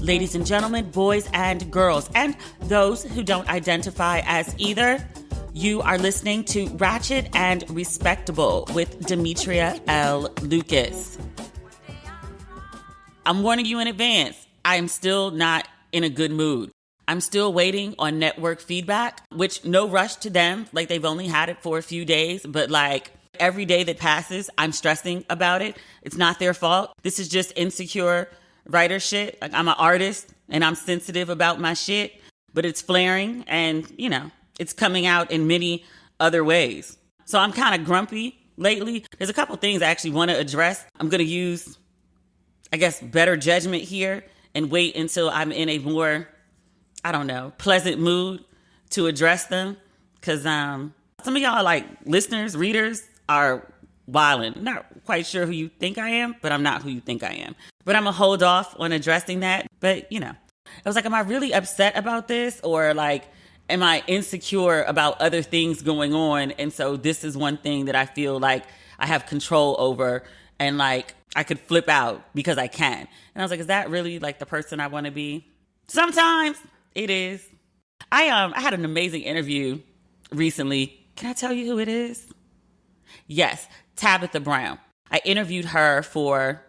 Ladies and gentlemen, boys and girls, and those who don't identify as either, you are listening to Ratchet and Respectable with Demetria L. Lucas. I'm warning you in advance, I am still not in a good mood. I'm still waiting on network feedback, which no rush to them. Like, they've only had it for a few days, but like every day that passes, I'm stressing about it. It's not their fault. This is just insecure writer shit. Like, I'm an artist and I'm sensitive about my shit, but it's flaring and, you know, it's coming out in many other ways. So I'm kind of grumpy lately. There's a couple things I actually want to address. I'm going to use, I guess, better judgment here and wait until I'm in a more, I don't know, pleasant mood to address them. Because some of y'all, like, listeners, readers are wildin'. Not quite sure who you think I am, but I'm not who you think I am. But I'm going to hold off on addressing that. But, you know, I was like, am I really upset about this? Or like, am I insecure about other things going on? And so this is one thing that I feel like I have control over and like I could flip out because I can. And I was like, is that really like the person I want to be? Sometimes it is. I had an amazing interview recently. Can I tell you who it is? Yes, Tabitha Brown. I interviewed her for,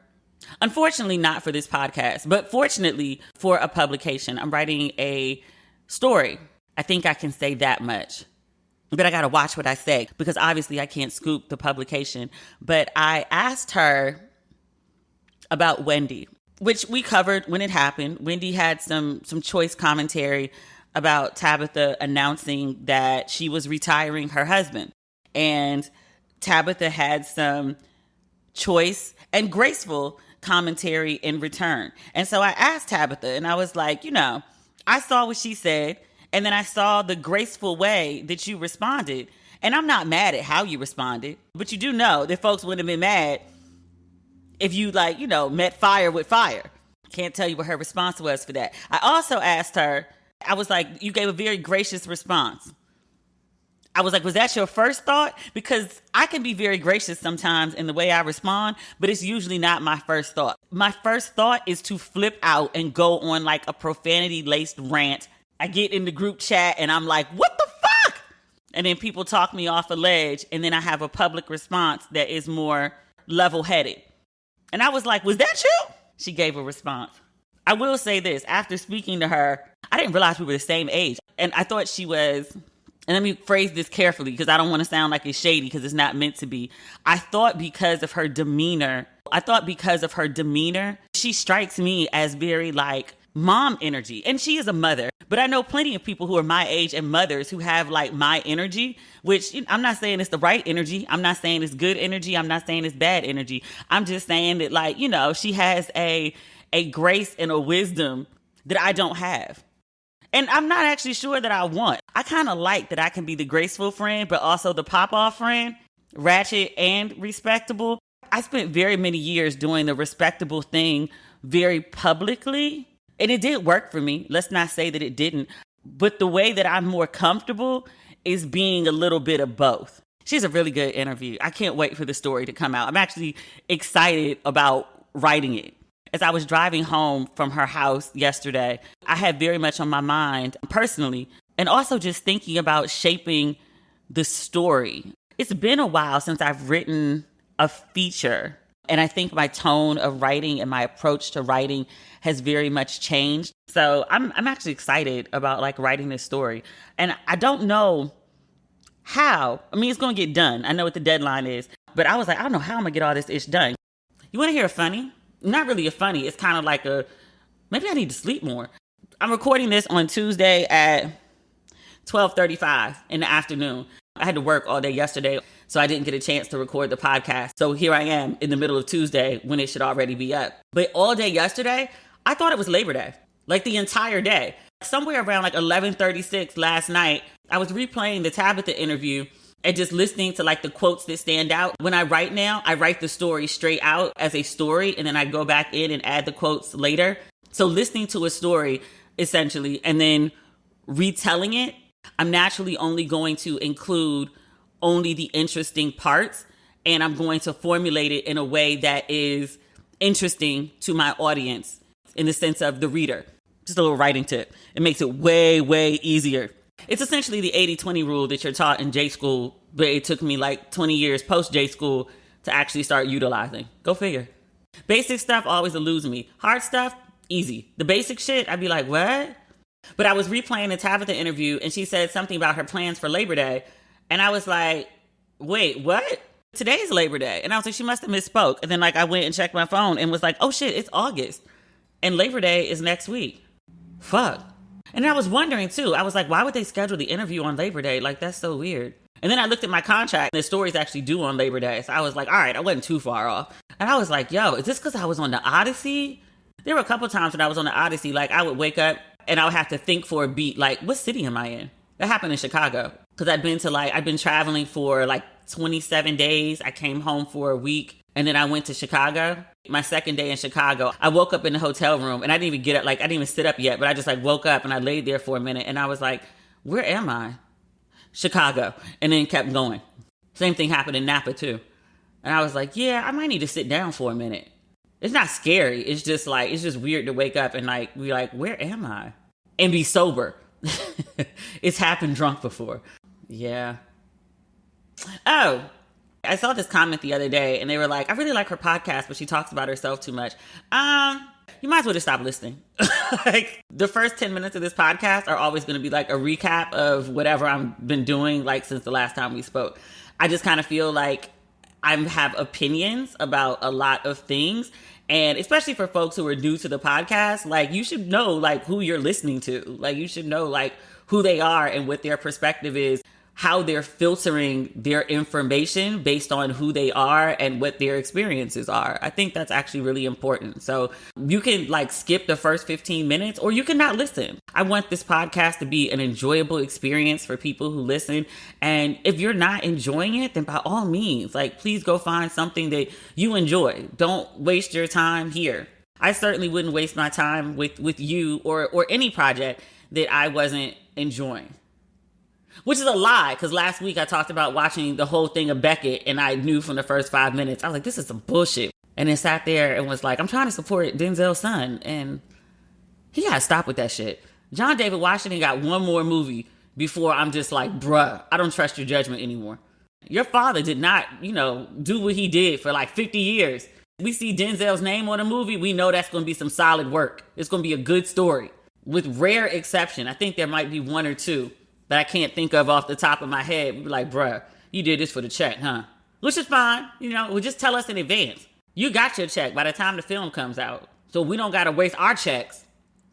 unfortunately not for this podcast, but fortunately for a publication. I'm writing a story. I think I can say that much. But I got to watch what I say because obviously I can't scoop the publication. But I asked her about Wendy, which we covered when it happened. Wendy had some choice commentary about Tabitha announcing that she was retiring her husband. And Tabitha had some choice and graceful commentary in return. And so I asked Tabitha and I was like, you know, I saw what she said and then I saw the graceful way that you responded. And I'm not mad at how you responded, but you do know that folks wouldn't have been mad if you, like, you know, met fire with fire. Can't tell you what her response was for that. I also asked her, I was like, you gave a very gracious response. I was like, was that your first thought? Because I can be very gracious sometimes in the way I respond, but it's usually not my first thought. My first thought is to flip out and go on like a profanity-laced rant. I get in the group chat and I'm like, what the fuck? And then people talk me off a ledge and then I have a public response that is more level-headed. And I was like, was that you? She gave a response. I will say this, after speaking to her, I didn't realize we were the same age. And I thought she was, and let me phrase this carefully because I don't want to sound like it's shady because it's not meant to be. I thought because of her demeanor, she strikes me as very like mom energy. And she is a mother. But I know plenty of people who are my age and mothers who have like my energy, which I'm not saying it's the right energy. I'm not saying it's good energy. I'm not saying it's bad energy. I'm just saying that, like, you know, she has a grace and a wisdom that I don't have. And I'm not actually sure that I want. I kind of like that I can be the graceful friend, but also the pop-off friend, ratchet and respectable. I spent very many years doing the respectable thing very publicly. And it did work for me. Let's not say that it didn't. But the way that I'm more comfortable is being a little bit of both. She's a really good interview. I can't wait for the story to come out. I'm actually excited about writing it. As I was driving home from her house yesterday, I had very much on my mind personally, and also just thinking about shaping the story. It's been a while since I've written a feature. And I think my tone of writing and my approach to writing has very much changed. So I'm actually excited about like writing this story. And I don't know how. I mean, it's going to get done. I know what the deadline is. But I was like, I don't know how I'm going to get all this ish done. You want to hear a funny? Not really a funny. It's kind of like maybe I need to sleep more. I'm recording this on Tuesday at 12:35 in the afternoon. I had to work all day yesterday, so I didn't get a chance to record the podcast. So here I am in the middle of Tuesday when it should already be up. But all day yesterday, I thought it was Labor Day, like the entire day. Somewhere around like 11:36 last night, I was replaying the Tabitha interview and just listening to like the quotes that stand out. When I write now, I write the story straight out as a story, and then I go back in and add the quotes later. So listening to a story, essentially, and then retelling it, I'm naturally only going to include only the interesting parts, and I'm going to formulate it in a way that is interesting to my audience. in the sense of the reader. Just a little writing tip. It makes it way, way easier. It's essentially the 80-20 rule that you're taught in J school, but it took me like 20 years post J school to actually start utilizing. Go figure. Basic stuff always eludes me. Hard stuff, easy. The basic shit, I'd be like, what? But I was replaying the Tabitha interview and she said something about her plans for Labor Day. And I was like, wait, what? Today's Labor Day. And I was like, she must have misspoke. And then like I went and checked my phone and was like, oh shit, it's August. And Labor Day is next week. Fuck. And I was wondering too, I was like, why would they schedule the interview on Labor Day? Like, that's so weird. And then I looked at my contract and the story's actually due on Labor Day. So I was like, all right, I wasn't too far off. And I was like, yo, is this because I was on the Odyssey? There were a couple times when I was on the Odyssey, like I would wake up and I would have to think for a beat, like, what city am I in? That happened in Chicago. Because I'd been traveling for like 27 days. I came home for a week and then I went to Chicago. My second day in Chicago, I woke up in the hotel room and I didn't even get up, like I didn't even sit up yet, but I just like woke up and I laid there for a minute and I was like, where am I? Chicago. And then kept going. Same thing happened in Napa too. And I was like, yeah, I might need to sit down for a minute. It's not scary. It's just like, it's just weird to wake up and like, be like, where am I? And be sober. It's happened drunk before. Yeah. Oh, I saw this comment the other day and they were like, I really like her podcast, but she talks about herself too much. You might as well just stop listening. Like the first 10 minutes of this podcast are always going to be like a recap of whatever I've been doing like since the last time we spoke. I just kind of feel like I have opinions about a lot of things. And especially for folks who are new to the podcast, like you should know like who you're listening to. Like you should know like who they are and what their perspective is, how they're filtering their information based on who they are and what their experiences are. I think that's actually really important. So you can like skip the first 15 minutes or you can not listen. I want this podcast to be an enjoyable experience for people who listen. And if you're not enjoying it, then by all means, like please go find something that you enjoy. Don't waste your time here. I certainly wouldn't waste my time with you or any project that I wasn't enjoying. Which is a lie, because last week I talked about watching the whole thing of Beckett, and I knew from the first 5 minutes, I was like, this is some bullshit. And then sat there and was like, I'm trying to support Denzel's son, and he gotta stop with that shit. John David Washington got one more movie before I'm just like, bruh, I don't trust your judgment anymore. Your father did not, do what he did for like 50 years. We see Denzel's name on a movie, we know that's gonna be some solid work. It's gonna be a good story. With rare exception, I think there might be one or two that I can't think of off the top of my head. We'd be like, bruh, you did this for the check, huh? Which is fine. Well, just tell us in advance. You got your check by the time the film comes out. So we don't got to waste our checks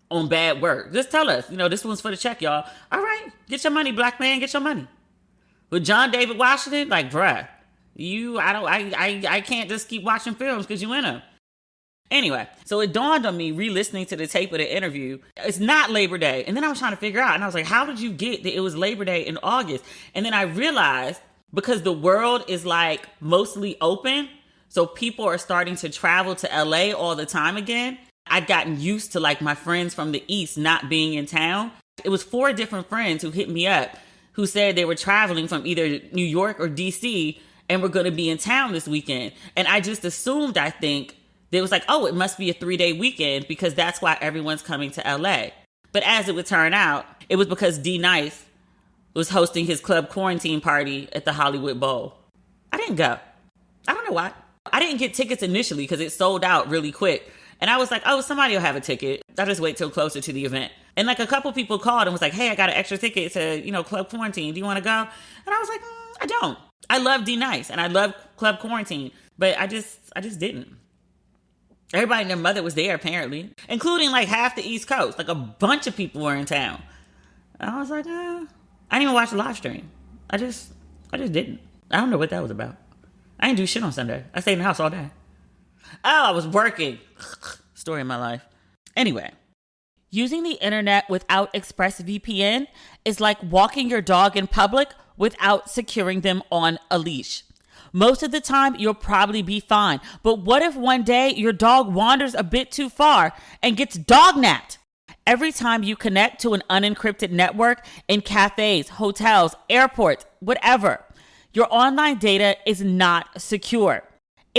on bad work. Just tell us, this one's for the check, y'all. All right, get your money, black man, get your money. With John David Washington, like, bruh, I can't just keep watching films because you in them. Anyway, so it dawned on me re-listening to the tape of the interview. It's not Labor Day. And then I was trying to figure out, and I was like, how did you get that it was Labor Day in August? And then I realized because the world is like mostly open, so people are starting to travel to LA all the time again. I'd gotten used to like my friends from the East not being in town. It was 4 different friends who hit me up who said they were traveling from either New York or DC and were going to be in town this weekend. And I just assumed, I think, they was like, oh, it must be a 3-day weekend because that's why everyone's coming to LA. But as it would turn out, it was because D Nice was hosting his club quarantine party at the Hollywood Bowl. I didn't go. I don't know why. I didn't get tickets initially because it sold out really quick. And I was like, oh, somebody will have a ticket. I'll just wait till closer to the event. And like a couple people called and was like, hey, I got an extra ticket to, club quarantine. Do you want to go? And I was like, I don't. I love D Nice and I love club quarantine, but I just didn't. Everybody and their mother was there, apparently, including like half the East Coast. Like a bunch of people were in town. And I was like, I didn't even watch the live stream. I just didn't. I don't know what that was about. I didn't do shit on Sunday. I stayed in the house all day. Oh, I was working. Story of my life. Anyway, using the internet without ExpressVPN is like walking your dog in public without securing them on a leash. Most of the time, you'll probably be fine. But what if one day your dog wanders a bit too far and gets dog-napped? Every time you connect to an unencrypted network in cafes, hotels, airports, whatever, your online data is not secure.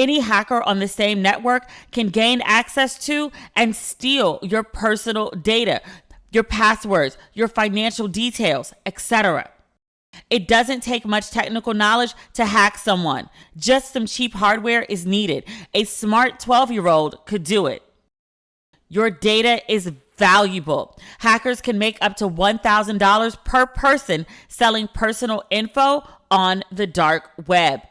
Any hacker on the same network can gain access to and steal your personal data, your passwords, your financial details, etc. It doesn't take much technical knowledge to hack someone. Just some cheap hardware is needed. A smart 12-year-old could do it. Your data is valuable. Hackers can make up to $1,000 per person selling personal info on the dark web.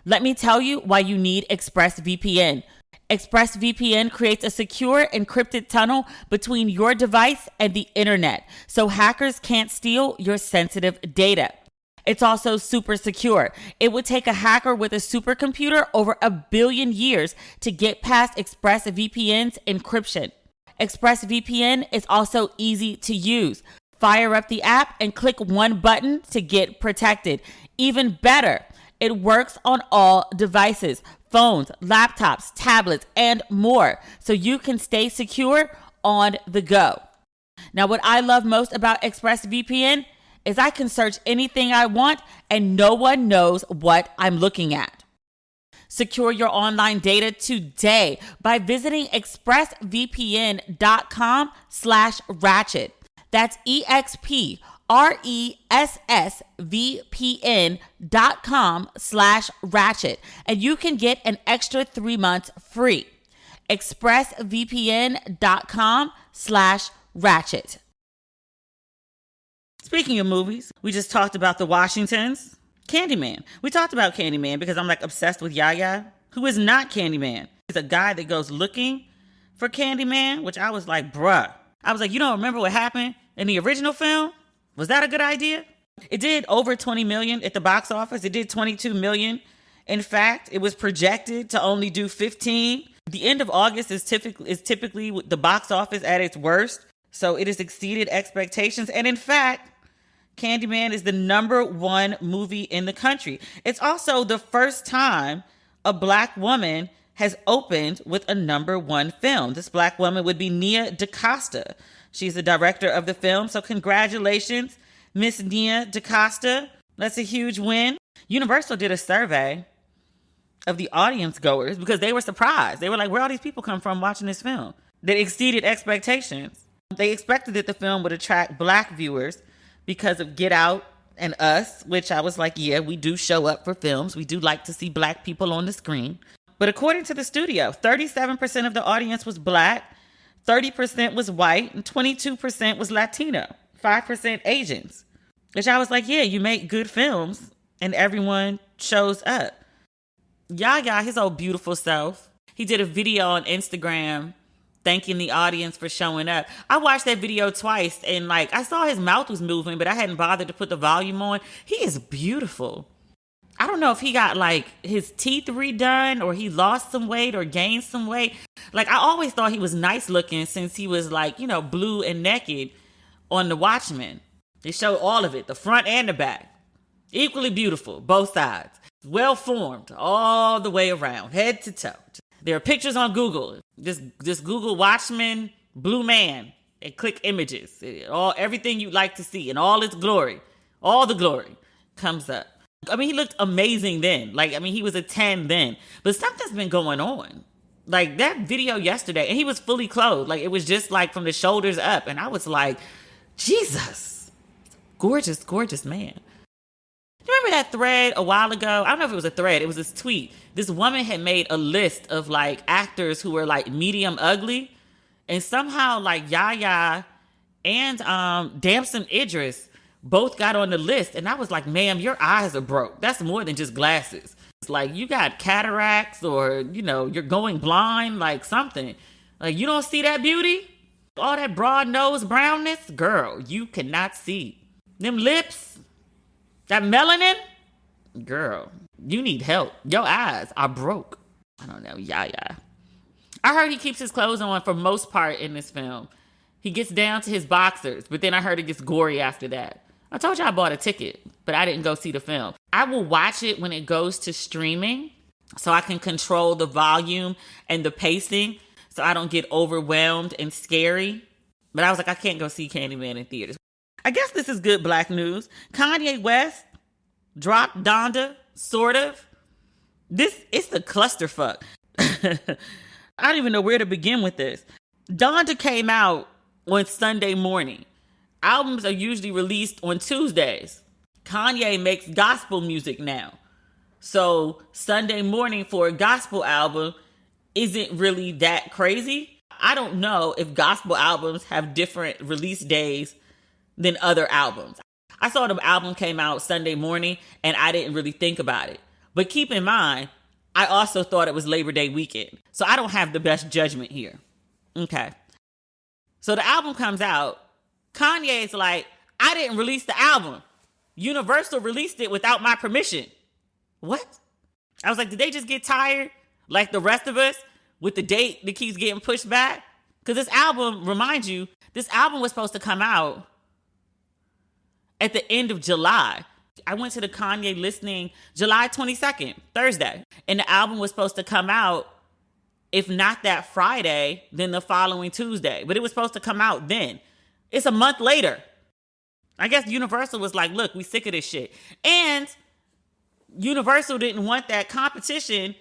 Let me tell you why you need ExpressVPN. ExpressVPN creates a secure encrypted tunnel between your device and the internet, so hackers can't steal your sensitive data. It's also super secure. It would take a hacker with a supercomputer over 1 billion years to get past ExpressVPN's encryption. ExpressVPN is also easy to use. Fire up the app and click one button to get protected. Even better, it works on all devices, phones, laptops, tablets, and more, so you can stay secure on the go. Now, what I love most about ExpressVPN is I can search anything I want and no one knows what I'm looking at. Secure your online data today by visiting expressvpn.com/ratchet. That's expressvpn.com/ratchet. And you can get an extra 3 months free. expressvpn.com/ratchet. Speaking of movies, we just talked about the Washingtons. Candyman. We talked about Candyman because I'm like obsessed with Yaya, who is not Candyman. He's a guy that goes looking for Candyman, which I was like, bruh. I was like, you don't remember what happened in the original film? Was that a good idea? It did over 20 million at the box office. It did 22 million. In fact, it was projected to only do 15. The end of August is typically the box office at its worst. So it has exceeded expectations. And in fact, Candyman is the #1 movie in the country. It's also the first time a Black woman has opened with a #1 film. This Black woman would be Nia DaCosta. She's the director of the film. So congratulations, Miss Nia DaCosta. That's a huge win. Universal did a survey of the audience goers because they were surprised. They were like, where all these people come from watching this film? That exceeded expectations. They expected that the film would attract Black viewers because of Get Out and Us, which I was like, yeah, we do show up for films. We do like to see Black people on the screen. But according to the studio, 37% of the audience was Black, 30% was white, and 22% was Latino, 5% Asians. Which I was like, yeah, you make good films and everyone shows up. Yaya, his old beautiful self, he did a video on Instagram thanking the audience for showing up. I watched that video twice and I saw his mouth was moving, but I hadn't bothered to put the volume on. He is beautiful. I don't know if he got his teeth redone or he lost some weight or gained some weight. I always thought he was nice looking since he was blue and naked on The Watchmen. They show all of it, the front and the back. Equally beautiful, both sides. Well formed all the way around, head to toe. There are pictures on Google. Just Google Watchmen, Blue Man, and click images. Everything you'd like to see in all its glory. All the glory comes up. I mean, he looked amazing then. He was a 10 then. But something's been going on. That video yesterday, and he was fully clothed. It was just from the shoulders up. And I was like, Jesus. Gorgeous, gorgeous man. You remember that thread a while ago? I don't know if it was a thread. It was this tweet. This woman had made a list of actors who were medium ugly. And somehow Yaya and Damson Idris both got on the list. And I was like, ma'am, your eyes are broke. That's more than just glasses. It's you got cataracts or, you're going blind, something. You don't see that beauty? All that broad nose brownness? Girl, you cannot see. Them lips, that melanin? Girl, you need help. Your eyes are broke. I don't know, Yaya. I heard he keeps his clothes on for most part in this film. He gets down to his boxers, but then I heard it gets gory after that. I told you I bought a ticket, but I didn't go see the film. I will watch it when it goes to streaming so I can control the volume and the pacing so I don't get overwhelmed and scary. But I was like, I can't go see Candyman in theaters. I guess this is good Black news. Kanye West dropped Donda, sort of. It's the clusterfuck. I don't even know where to begin with this. Donda came out on Sunday morning. Albums are usually released on Tuesdays. Kanye makes gospel music now. So Sunday morning for a gospel album isn't really that crazy. I don't know if gospel albums have different release days than other albums. I saw the album came out Sunday morning and I didn't really think about it. But keep in mind, I also thought it was Labor Day weekend. So I don't have the best judgment here. Okay. So the album comes out. Kanye's like, I didn't release the album. Universal released it without my permission. What? I was like, did they just get tired like the rest of us with the date that keeps getting pushed back? Because this album, remind you, this album was supposed to come out at the end of July. I went to the Kanye listening July 22nd, Thursday. And the album was supposed to come out, if not that Friday, then the following Tuesday. But it was supposed to come out then. It's a month later. I guess Universal was like, look, we sick of this shit. And Universal didn't want that competition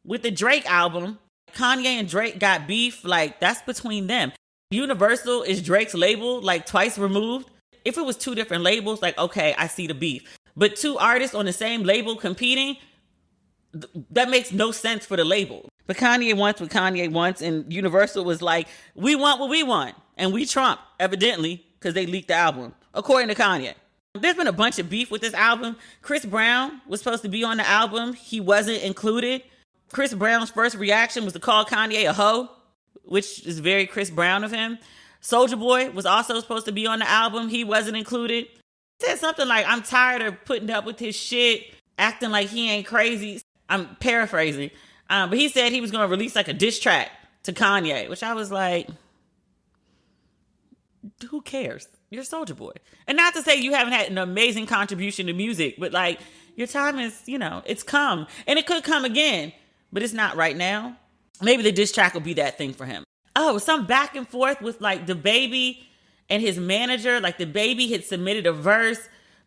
with the Drake album. Kanye and Drake got beef. Like, that's between them. Universal is Drake's label, like twice removed. If it was two different labels, like, okay, I see the beef. But two artists on the same label competing, that makes no sense for the label. But Kanye wants what Kanye wants, and Universal was like, we want what we want. And we Trump, evidently, because they leaked the album, according to Kanye. There's been a bunch of beef with this album. Chris Brown was supposed to be on the album. He wasn't included. Chris Brown's first reaction was to call Kanye a hoe, which is very Chris Brown of him. Soulja Boy was also supposed to be on the album. He wasn't included. He said something like, I'm tired of putting up with his shit, acting like he ain't crazy. I'm paraphrasing. But he said he was going to release like a diss track to Kanye, which I was like, who cares? You're Soulja Boy. And not to say you haven't had an amazing contribution to music, but like your time is, it's come. And it could come again, but it's not right now. Maybe the diss track will be that thing for him. Oh, some back and forth with like the baby and his manager. Like the baby had submitted a verse,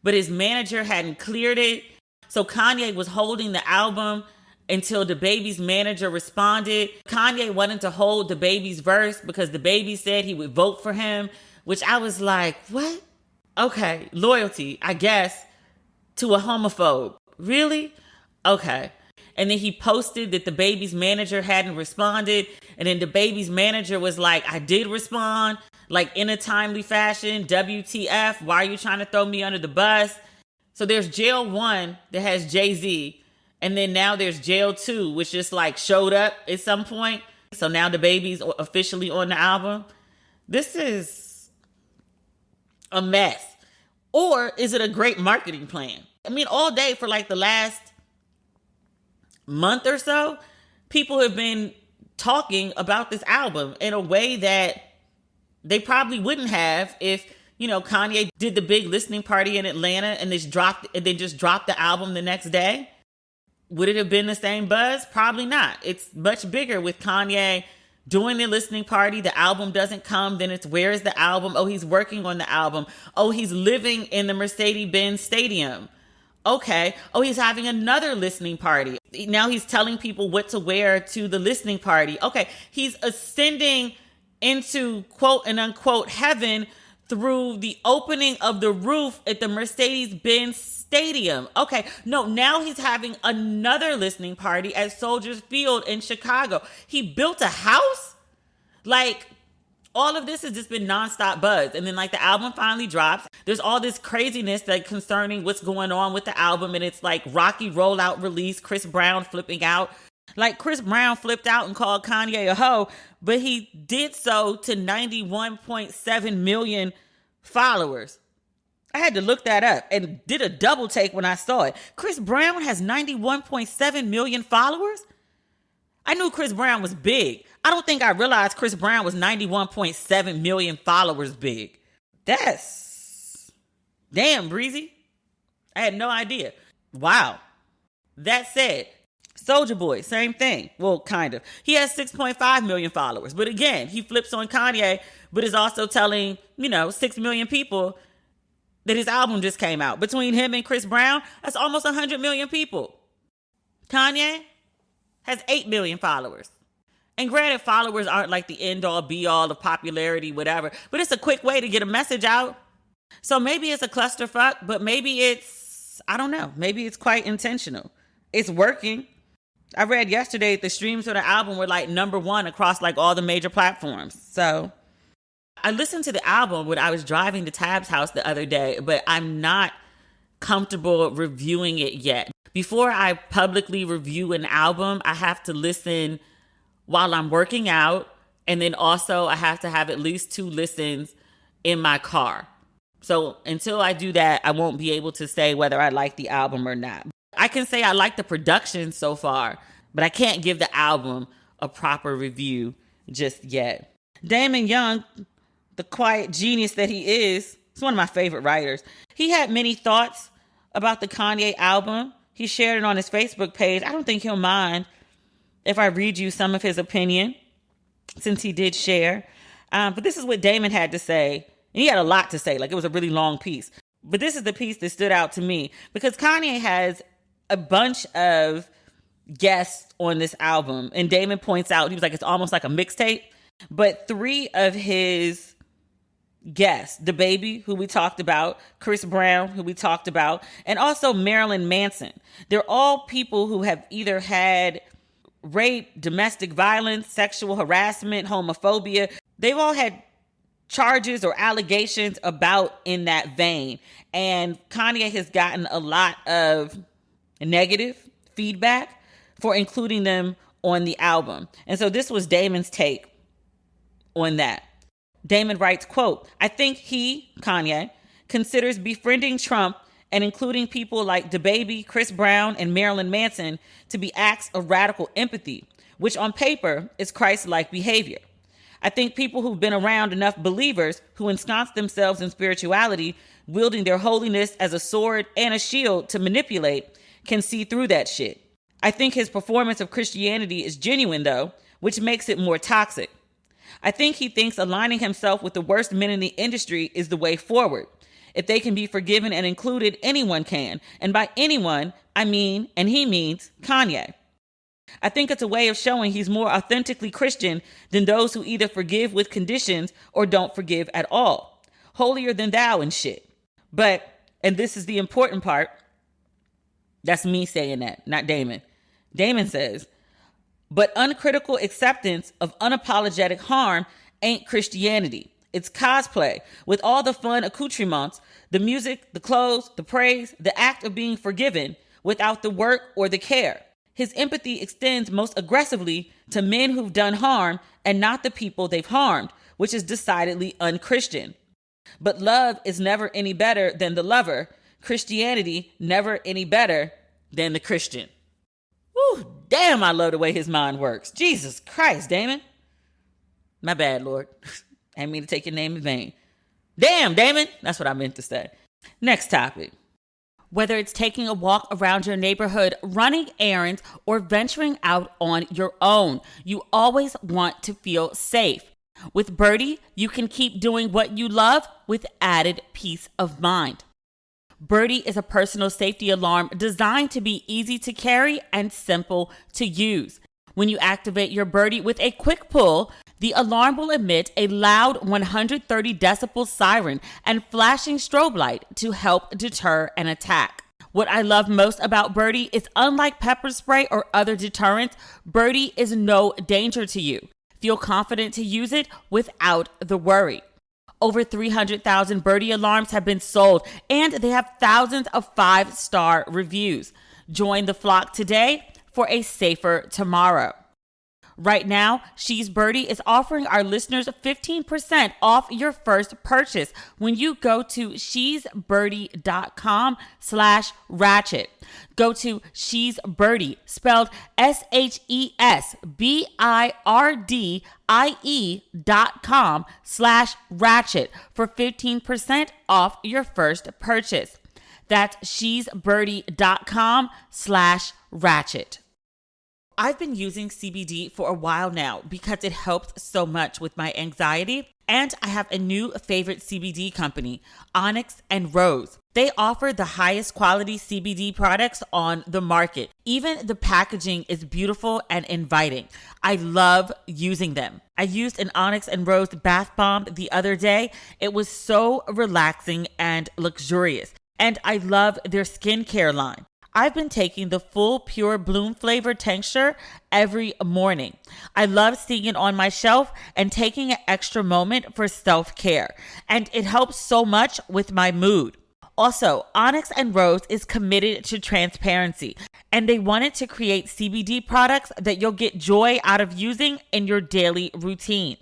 but his manager hadn't cleared it. So Kanye was holding the album until the baby's manager responded. Kanye wanted to hold the baby's verse because the baby said he would vote for him, which I was like, what? Okay, loyalty, I guess, to a homophobe. Really? Okay. And then he posted that the baby's manager hadn't responded. And then the baby's manager was like, I did respond, like in a timely fashion. WTF, why are you trying to throw me under the bus? So there's Jail 1 that has Jay-Z. And then now there's Jail 2, which just like showed up at some point. So now the baby's officially on the album. This is a mess. Or is it a great marketing plan? I mean, all day for like the last month or so, people have been talking about this album in a way that they probably wouldn't have if, Kanye did the big listening party in Atlanta and then just dropped the album the next day. Would it have been the same buzz? Probably not. It's much bigger with Kanye doing the listening party. The album doesn't come. Then it's, where is the album? Oh, he's working on the album. Oh, he's living in the Mercedes-Benz Stadium. Okay. Oh, he's having another listening party. Now he's telling people what to wear to the listening party. Okay. He's ascending into quote and unquote heaven through the opening of the roof at the Mercedes-Benz Stadium. Okay. No, now he's having another listening party at Soldier Field in Chicago. He built a house? Like, all of this has just been nonstop buzz. And then like the album finally drops. There's all this craziness that concerning what's going on with the album. And it's like rocky rollout release, Chris Brown flipping out. Like Chris Brown flipped out and called Kanye a hoe, but he did so to 91.7 million followers. I had to look that up and did a double take when I saw it. Chris Brown has 91.7 million followers? I knew Chris Brown was big. I don't think I realized Chris Brown was 91.7 million followers big. That's damn, Breezy. I had no idea. Wow. That said, Soulja Boy, same thing. Well, kind of. He has 6.5 million followers. But again, he flips on Kanye, but is also telling, 6 million people that his album just came out. Between him and Chris Brown, that's almost 100 million people. Kanye, has 8 million followers. And granted, followers aren't like the end all be all of popularity, whatever, but it's a quick way to get a message out. So maybe it's a clusterfuck, but maybe it's, I don't know, maybe it's quite intentional. It's working. I read yesterday the streams for the album were like #1 across like all the major platforms. So I listened to the album when I was driving to Tab's house the other day, but I'm not comfortable reviewing it yet. Before I publicly review an album, I have to listen while I'm working out. And then also I have to have at least 2 listens in my car. So until I do that, I won't be able to say whether I like the album or not. I can say I like the production so far, but I can't give the album a proper review just yet. Damon Young, the quiet genius that he is one of my favorite writers. He had many thoughts about the Kanye album. He shared it on his Facebook page. I don't think he'll mind if I read you some of his opinion, since he did share. But this is what Damon had to say. And he had a lot to say. Like, it was a really long piece. But this is the piece that stood out to me, because Kanye has a bunch of guests on this album. And Damon points out, he was like, it's almost like a mixtape. But 3 of his guests, DaBaby, who we talked about, Chris Brown, who we talked about, and also Marilyn Manson. They're all people who have either had rape, domestic violence, sexual harassment, homophobia. They've all had charges or allegations about in that vein. And Kanye has gotten a lot of negative feedback for including them on the album. And so this was Damon's take on that. Damon writes, quote, I think he, Kanye, considers befriending Trump and including people like DaBaby, Chris Brown, and Marilyn Manson to be acts of radical empathy, which on paper is Christ-like behavior. I think people who've been around enough believers who ensconce themselves in spirituality, wielding their holiness as a sword and a shield to manipulate, can see through that shit. I think his performance of Christianity is genuine, though, which makes it more toxic. I think he thinks aligning himself with the worst men in the industry is the way forward. If they can be forgiven and included, anyone can. And by anyone, I mean, and he means, Kanye. I think it's a way of showing he's more authentically Christian than those who either forgive with conditions or don't forgive at all. Holier than thou and shit. But, and this is the important part, that's me saying that, not Damon. Damon says, but uncritical acceptance of unapologetic harm ain't Christianity. It's cosplay with all the fun accoutrements, the music, the clothes, the praise, the act of being forgiven without the work or the care. His empathy extends most aggressively to men who've done harm and not the people they've harmed, which is decidedly unchristian. But love is never any better than the lover. Christianity never any better than the Christian. Whew, damn, I love the way his mind works. Jesus Christ, Damon. My bad, Lord. I didn't mean to take your name in vain. Damn, Damon. That's what I meant to say. Next topic. Whether it's taking a walk around your neighborhood, running errands, or venturing out on your own, you always want to feel safe. With Birdie, you can keep doing what you love with added peace of mind. Birdie is a personal safety alarm designed to be easy to carry and simple to use. When you activate your Birdie with a quick pull, the alarm will emit a loud 130 decibel siren and flashing strobe light to help deter an attack. What I love most about Birdie is, unlike pepper spray or other deterrents, Birdie is no danger to you. Feel confident to use it without the worry. Over 300,000 Birdie alarms have been sold, and they have thousands of 5-star reviews. Join the flock today for a safer tomorrow. Right now, She's Birdie is offering our listeners 15% off your first purchase when you go to shesbirdie.com/ratchet. Go to She's Birdie, spelled SHESBIRDIE.com/ratchet for 15% off your first purchase. That's shesbirdie.com/ratchet. I've been using CBD for a while now because it helps so much with my anxiety, and I have a new favorite CBD company, Onyx and Rose. They offer the highest quality CBD products on the market. Even the packaging is beautiful and inviting. I love using them. I used an Onyx and Rose bath bomb the other day. It was so relaxing and luxurious. And I love their skincare line. I've been taking the full pure bloom flavor tincture every morning. I love seeing it on my shelf and taking an extra moment for self-care. And it helps so much with my mood. Also, Onyx and Rose is committed to transparency, and they wanted to create CBD products that you'll get joy out of using in your daily routine.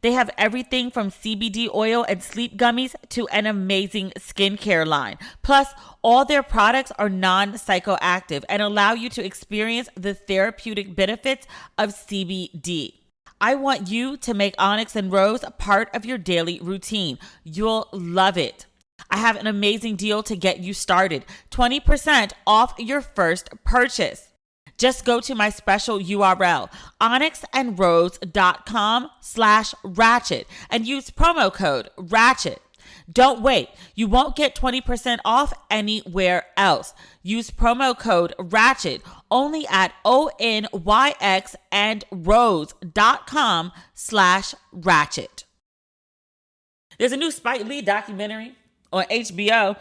They have everything from CBD oil and sleep gummies to an amazing skincare line. Plus, all their products are non-psychoactive and allow you to experience the therapeutic benefits of CBD. I want you to make Onyx and Rose a part of your daily routine. You'll love it. I have an amazing deal to get you started. 20% off your first purchase. Just go to my special URL, onyxandrose.com/ratchet, and use promo code RATCHET. Don't wait. You won't get 20% off anywhere else. Use promo code RATCHET only at onyxandrose.com/ratchet. There's a new Spike Lee documentary on HBO.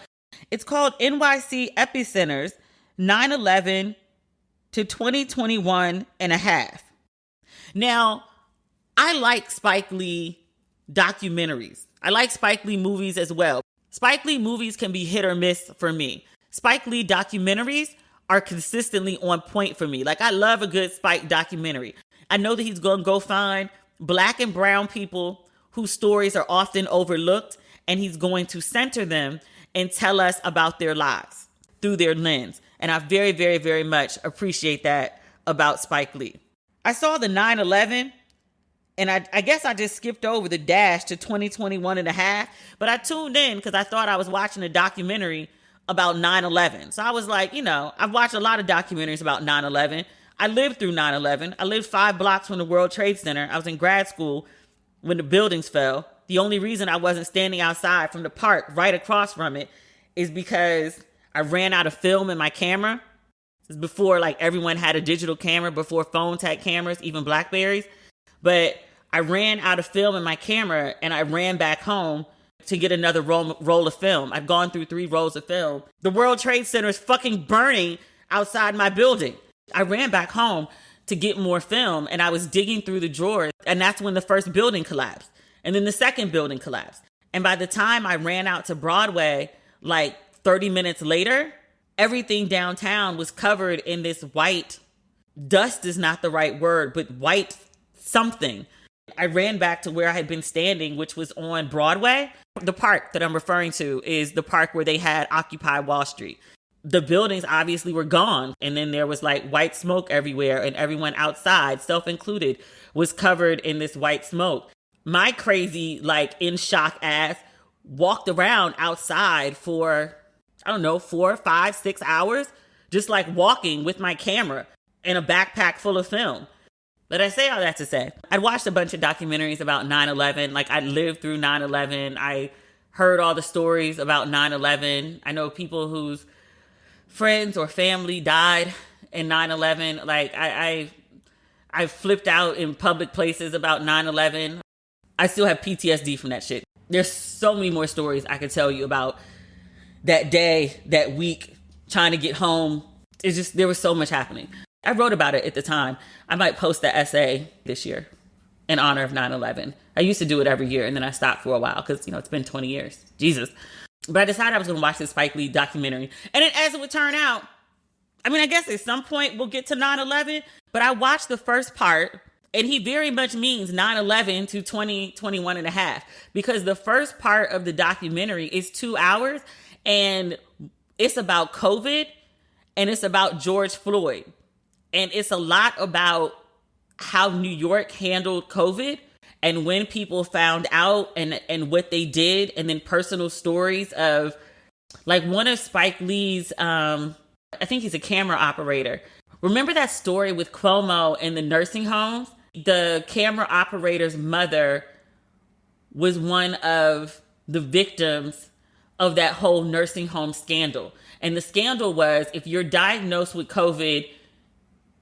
It's called NYC Epicenters 9/11 to 2021 and a half. Now, I like Spike Lee documentaries. I like Spike Lee movies as well. Spike Lee movies can be hit or miss for me. Spike Lee documentaries are consistently on point for me. Like, I love a good Spike documentary. I know that he's going to go find Black and brown people whose stories are often overlooked, and he's going to center them and tell us about their lives through their lens. And I very, very, very much appreciate that about Spike Lee. I saw the 9/11, and I guess I just skipped over the dash to 2021 and a half, but I tuned in because I thought I was watching a documentary about 9/11. So I was like, I've watched a lot of documentaries about 9/11. I lived through 9/11. I lived 5 blocks from the World Trade Center. I was in grad school when the buildings fell. The only reason I wasn't standing outside from the park right across from it is because I ran out of film in my camera. This is before everyone had a digital camera, before phones had cameras, even Blackberries. But I ran out of film in my camera and I ran back home to get another roll of film. I've gone through 3 rolls of film. The World Trade Center is fucking burning outside my building. I ran back home to get more film and I was digging through the drawers, and that's when the first building collapsed. And then the second building collapsed. And by the time I ran out to Broadway, 30 minutes later, everything downtown was covered in this white, dust is not the right word, but white something. I ran back to where I had been standing, which was on Broadway. The park that I'm referring to is the park where they had Occupy Wall Street. The buildings obviously were gone. And then there was white smoke everywhere, and everyone outside, self included, was covered in this white smoke. My crazy, in shock ass walked around outside for, 4, 5, 6 hours, just walking with my camera and a backpack full of film. But I say all that to say, I'd watched a bunch of documentaries about 9/11. I lived through 9/11. I heard all the stories about 9/11. I know people whose friends or family died in 9/11. I flipped out in public places about 9/11. I still have PTSD from that shit. There's so many more stories I could tell you about that day, that week, trying to get home. It's just, there was so much happening. I wrote about it at the time. I might post the essay this year in honor of 9/11. I used to do it every year, and then I stopped for a while because, it's been 20 years. Jesus. But I decided I was going to watch this Spike Lee documentary. And then as it would turn out, I guess at some point we'll get to 9/11, but I watched the first part, and he very much means 9/11 to 2021 and a half, because the first part of the documentary is 2 hours, and it's about COVID, and it's about George Floyd. And it's a lot about how New York handled COVID and when people found out and what they did, and then personal stories of one of Spike Lee's, I think he's a camera operator. Remember that story with Cuomo in the nursing homes? The camera operator's mother was one of the victims of that whole nursing home scandal. And the scandal was, if you're diagnosed with COVID,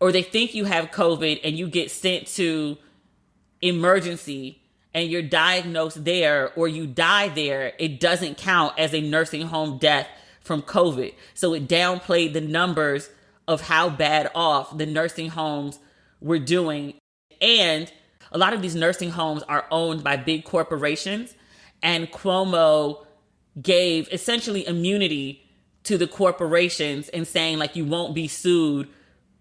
or they think you have COVID and you get sent to emergency and you're diagnosed there or you die there, it doesn't count as a nursing home death from COVID. So it downplayed the numbers of how bad off the nursing homes were doing. And a lot of these nursing homes are owned by big corporations, and Cuomo gave essentially immunity to the corporations and saying like you won't be sued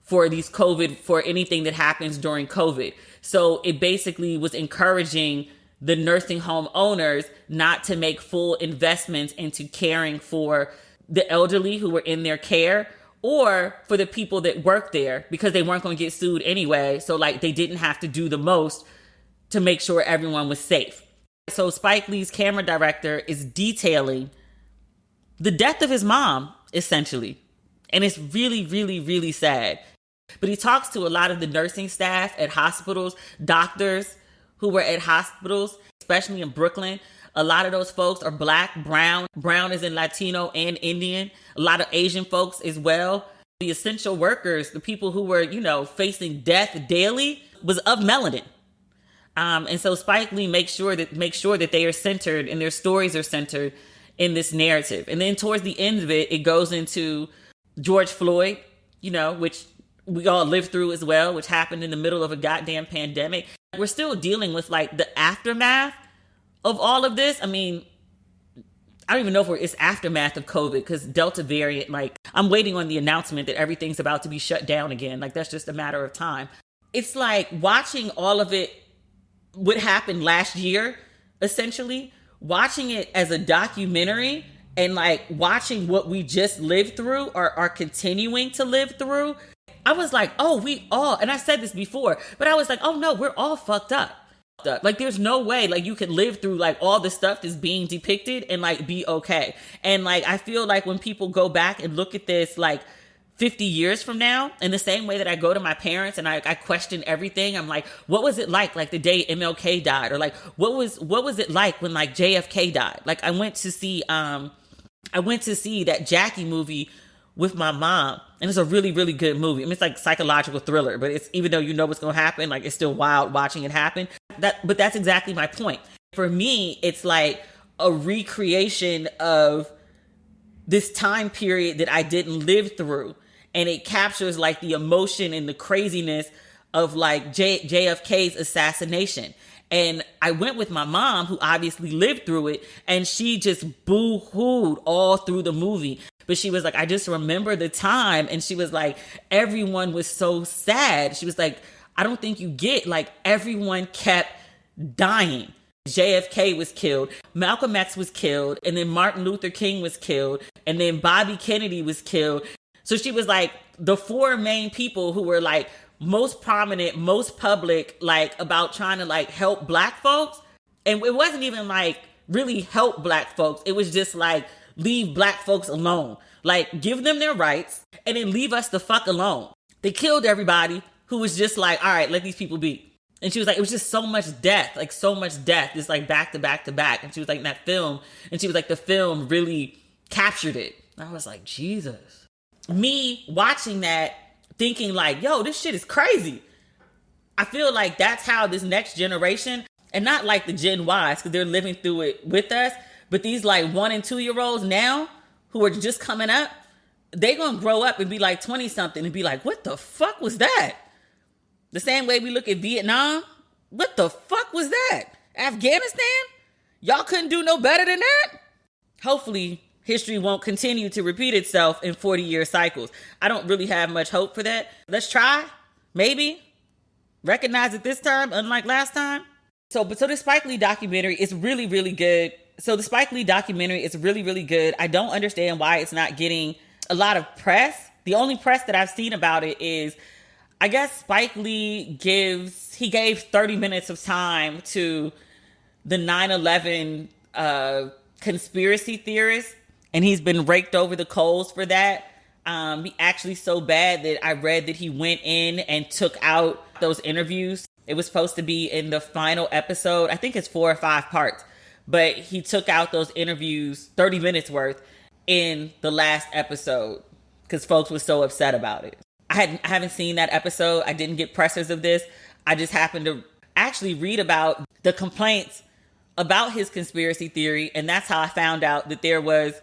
for these COVID, for anything that happens during COVID. So it basically was encouraging the nursing home owners not to make full investments into caring for the elderly who were in their care, or for the people that work there, because they weren't going to get sued anyway. So like they didn't have to do the most to make sure everyone was safe. So Spike Lee's camera director is detailing the death of his mom, essentially. And it's really, really, really sad. But he talks to a lot of the nursing staff at hospitals, doctors who were at hospitals, especially in Brooklyn. A lot of those folks are Black, brown. Brown is in Latino and Indian. A lot of Asian folks as well. The essential workers, the people who were, facing death daily, was of melanin. And so Spike Lee makes sure that they are centered and their stories are centered in this narrative. And then towards the end of it, it goes into George Floyd, which we all lived through as well, which happened in the middle of a goddamn pandemic. We're still dealing with like the aftermath of all of this. I mean, I don't even know if it's aftermath of COVID, because Delta variant, like I'm waiting on the announcement that everything's about to be shut down again. Like that's just a matter of time. It's like watching all of it, what happened last year, essentially, watching it as a documentary and like watching what we just lived through or are continuing to live through. I was like, and I said this before, but I was like, oh no, we're all fucked up. Like there's no way like you can live through like all the stuff that's being depicted and like be okay. And like I feel like when people go back and look at this like 50 years from now, in the same way that I go to my parents and I question everything, I'm like, what was it like the day MLK died? Or like what was it like when like JFK died? Like I went to see that Jackie movie with my mom, and it's a really, really good movie. I mean, it's like psychological thriller, but it's, even though you know what's going to happen, like it's still wild watching it happen. But that's exactly my point. For me, it's like a recreation of this time period that I didn't live through. And it captures like the emotion and the craziness of like JFK's assassination. And I went with my mom, who obviously lived through it, and she just boo-hooed all through the movie. But she was like, I just remember the time. And she was like, everyone was so sad. She was like, I don't think you get, like, everyone kept dying. JFK was killed, Malcolm X was killed, and then Martin Luther King was killed, and then Bobby Kennedy was killed. So she was like, the four main people who were like most prominent, most public, like about trying to like help Black folks. And it wasn't even like really help Black folks. It was just like, leave Black folks alone. Like, give them their rights and then leave us the fuck alone. They killed everybody who was just like, all right, let these people be. And she was like, it was just so much death, just like back to back to back. And she was like, in that film, and she was like, the film really captured it. And I was like, Jesus. Me watching that, thinking like, yo, this shit is crazy. I feel like that's how this next generation, and not like the Gen Ys, because they're living through it with us, but these like 1 and 2 year olds now who are just coming up, they're going to grow up and be like 20 something and be like, what the fuck was that? The same way we look at Vietnam. What the fuck was that? Afghanistan? Y'all couldn't do no better than that? Hopefully history won't continue to repeat itself in 40-year cycles. I don't really have much hope for that. Let's try. Maybe. Recognize it this time, unlike last time. So the Spike Lee documentary is really, really good. I don't understand why it's not getting a lot of press. The only press that I've seen about it is, I guess Spike Lee gave 30 minutes of time to the 9/11 conspiracy theorists, and he's been raked over the coals for that. He actually so bad that I read that he went in and took out those interviews. It was supposed to be in the final episode. I think it's 4 or 5 parts, but he took out those interviews, 30 minutes worth, in the last episode because folks were so upset about it. I haven't seen that episode. I didn't get pressers of this. I just happened to actually read about the complaints about his conspiracy theory. And that's how I found out that there was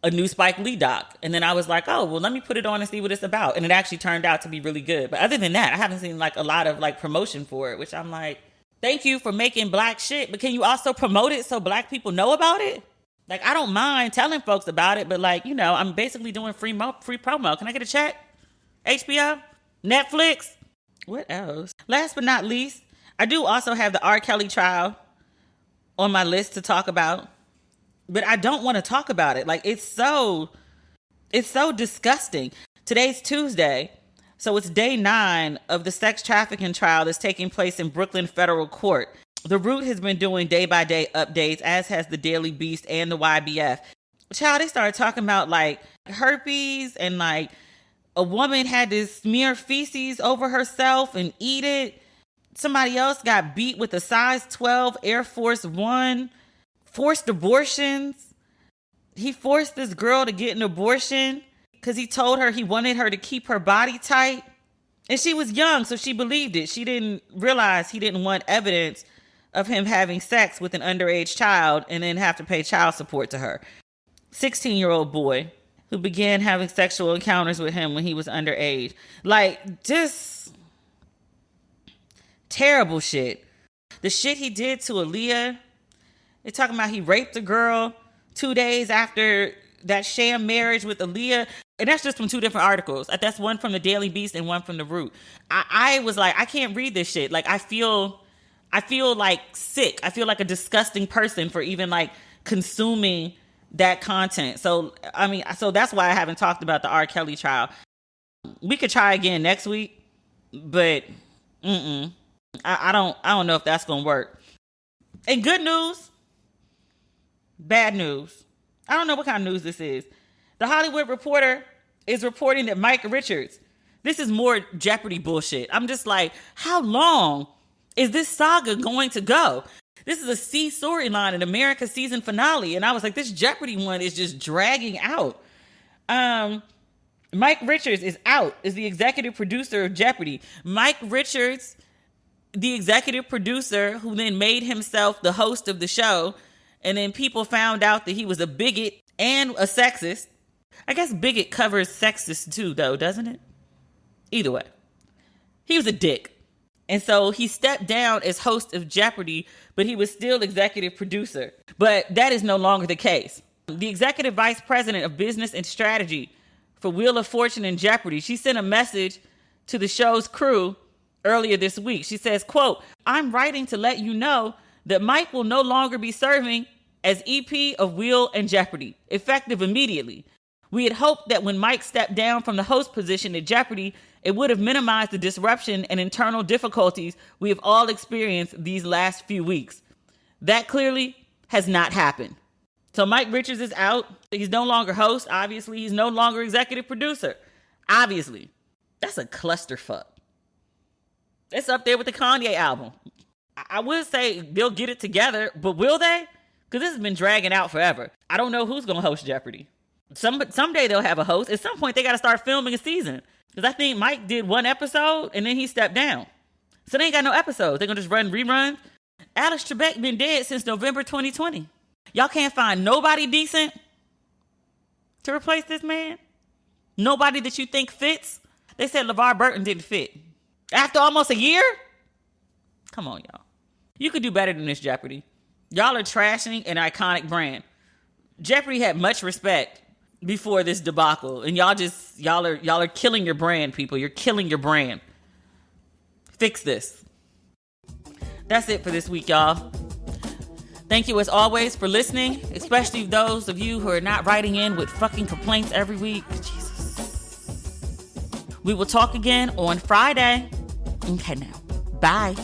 a new Spike Lee doc. And then I was like, oh, well, let me put it on and see what it's about. And it actually turned out to be really good. But other than that, I haven't seen like a lot of like promotion for it, which I'm like, thank you for making Black shit. But can you also promote it so Black people know about it? Like, I don't mind telling folks about it, but like, you know, I'm basically doing free promo. Can I get a check? HBO? Netflix? What else? Last but not least, I do also have the R. Kelly trial on my list to talk about, but I don't want to talk about it. Like, it's so disgusting. Today's Tuesday, so it's day 9 of the sex trafficking trial that's taking place in Brooklyn Federal Court. The Root has been doing day-by-day updates, as has the Daily Beast and the YBF. Child, they started talking about like herpes and like a woman had to smear feces over herself and eat it. Somebody else got beat with a size 12 Air Force One. Forced abortions. He forced this girl to get an abortion because he told her he wanted her to keep her body tight. And she was young, so she believed it. She didn't realize he didn't want evidence of him having sex with an underage child and then have to pay child support to her. 16-year-old boy who began having sexual encounters with him when he was underage. Like, just terrible shit. The shit he did to Aaliyah. They're talking about he raped a girl 2 days after that sham marriage with Aaliyah. And that's just from 2 different articles. That's one from the Daily Beast and one from the Root. I was like, I can't read this shit. Like, I feel like sick. I feel like a disgusting person for even like consuming that content. So, I mean, so that's why I haven't talked about the R. Kelly trial. We could try again next week, but I don't know if that's going to work. And good news, bad news. I don't know what kind of news this is. The Hollywood Reporter is reporting that Mike Richards, this is more Jeopardy bullshit. I'm just like, how long is this saga going to go? This is a C storyline in America's season finale. And I was like, this Jeopardy one is just dragging out. Mike Richards is out as the executive producer of Jeopardy. Mike Richards, the executive producer who then made himself the host of the show. And then people found out that he was a bigot and a sexist. I guess bigot covers sexist too, though, doesn't it? Either way. He was a dick. And so he stepped down as host of Jeopardy, but he was still executive producer. But that is no longer the case. The executive vice president of business and strategy for Wheel of Fortune and Jeopardy, she sent a message to the show's crew earlier this week. She says, quote, "I'm writing to let you know that Mike will no longer be serving as EP of Wheel and Jeopardy, effective immediately. We had hoped that when Mike stepped down from the host position at Jeopardy, it would have minimized the disruption and internal difficulties we have all experienced these last few weeks. That clearly has not happened." So Mike Richards is out. He's no longer host. Obviously, he's no longer executive producer. Obviously. That's a clusterfuck. It's up there with the Kanye album. I would say they'll get it together, but will they? Because this has been dragging out forever. I don't know who's going to host Jeopardy. Someday they'll have a host. At some point, they got to start filming a season. Because I think Mike did 1 episode and then he stepped down. So they ain't got no episodes. They're going to just run reruns. Alex Trebek been dead since November 2020. Y'all can't find nobody decent to replace this man? Nobody that you think fits? They said LeVar Burton didn't fit. After almost a year? Come on, y'all. You could do better than this, Jeopardy. Y'all are trashing an iconic brand. Jeopardy had much respect before this debacle, and y'all are killing your brand, people. You're killing your brand. Fix this. That's it for this week, y'all. Thank you as always for listening, especially those of you who are not writing in with fucking complaints every week. Jesus. We will talk again on Friday. Okay, now. Bye.